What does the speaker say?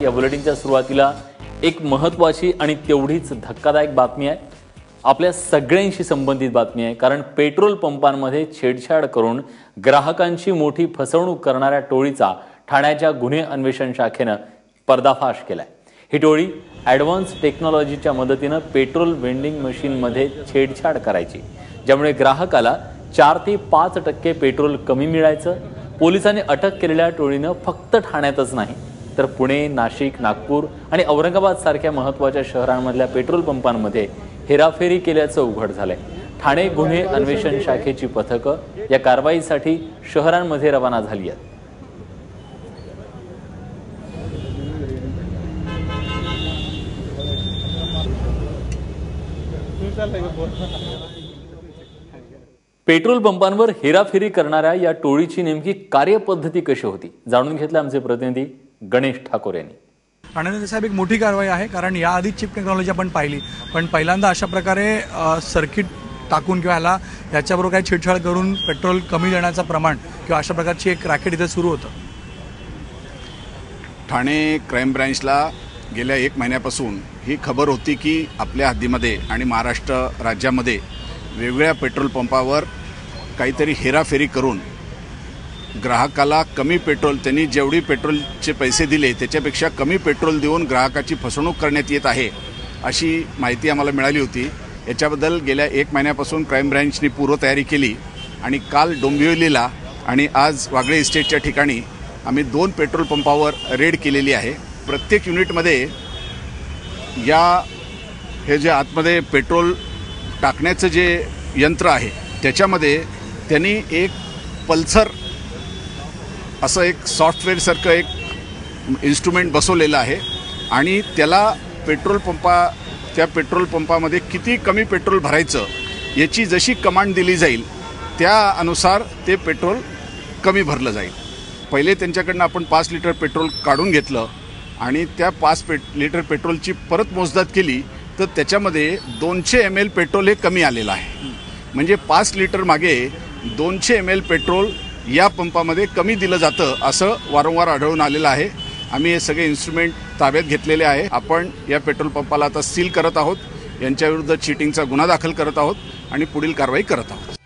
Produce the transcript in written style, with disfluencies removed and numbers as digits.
या बुलेटिनच्या सुरुवातीला एक महत्त्वाची आणि तेवढीच धक्कादायक बातमी आहे। आपल्या सगळ्यांशी संबंधित बातमी आहे, कारण पेट्रोल पंपांमध्ये छेडछाड करून ग्राहकांची मोठी फसवणूक करणाऱ्या टोळीचा ठाण्याच्या गुन्हे अन्वेषण शाखेने पर्दाफाश केलाय। ही टोळी ॲडव्हान्स टेक्नॉलॉजीच्या मदतीने पेट्रोल वेंडिंग मशीनमध्ये छेडछाड करायची, ज्यामुळे ग्राहकाला 4 ते 5% पेट्रोल कमी मिळायचं। पोलिसांनी अटक केलेल्या टोळीने फक्त ठाण्यातच नाही तर पुणे, नाशिक, नागपूर आणि औरंगाबाद सारख्या महत्त्वाच्या शहरांमधल्या पेट्रोल पंपांमध्ये हेराफेरी केल्याचं उघड झालंय। ठाणे गुन्हे अन्वेषण शाखेची पथकं या कारवाईसाठी शहरांमध्ये रवाना झाली आहेत। पेट्रोल पंपांवर हेराफेरी करणाऱ्या या टोळीची नेमकी कार्यपद्धती कशी होती, जाणून घेतलं आमचे प्रतिनिधी गणेश ठाकोर यांनी। ठाण्यामध्ये साहेब एक मोठी कारवाई आहे, कारण याआधी चिप टेक्नॉलॉजी आपण पाहिली, पण पहिल्यांदा अशा प्रकारे सर्किट टाकून किंवा याच्याबरोबर काही छेडछाड करून पेट्रोल कमी देण्याचं प्रमाण किंवा अशा प्रकारची एक रॅकेट इथे सुरू होतं। ठाणे क्राईम ब्रांचला गेल्या 1 महिन्यापासून ही खबर होती की आपल्या हद्दीमध्ये आणि महाराष्ट्र राज्यामध्ये वेगवेगळ्या पेट्रोल पंपावर काहीतरी हेराफेरी करून ग्राहकाला कमी पेट्रोल, त्यांनी जेवढी पेट्रोलचे पैसे दिले त्याच्यापेक्षा कमी पेट्रोल देऊन ग्राहकाची फसवणूक करण्यात येत आहे, अशी माहिती आम्हाला मिळाली होती। याच्याबद्दल गेल्या 1 महिन्यापासून क्राईम ब्रँचने पूर्वतयारी केली आणि काल डोंबिवलीला आणि आज वागळे इस्टेटच्या ठिकाणी आम्ही 2 पेट्रोल पंपावर रेड केलेली आहे। प्रत्येक युनिटमध्ये हे जे आतमध्ये पेट्रोल टाकण्याचं जे यंत्र आहे त्याच्यामध्ये त्यांनी एक पल्सर असं एक सॉफ्टवेअरसारखं एक इन्स्ट्रुमेंट बसवलेलं आहे आणि त्याला त्या पेट्रोल पंपामध्ये किती कमी पेट्रोल भरायचं याची जशी कमांड दिली जाईल त्या अनुसार ते पेट्रोल कमी भरलं जाईल। पहिले त्यांच्याकडनं आपण 5 लिटर पेट्रोल काढून घेतलं आणि त्या 5 लिटर पेट्रोलची परत मोजदाद केली तर त्याच्यामध्ये 200 ml पेट्रोल हे कमी आलेलं आहे। म्हणजे 5 लिटर मागे 200 ml पेट्रोल या पंपामध्ये कमी दिलं जातं असं वारंवार आढळून आलेलं आहे। आम्ही हे सगळे इन्स्ट्रुमेंट ताब्यात घेतलेले आहे। आपण या पेट्रोल पंपाला आता सील करत आहोत, यांच्याविरुद्ध चीटिंगचा गुन्हा दाखल करत आहोत आणि पुढील कारवाई करत आहोत।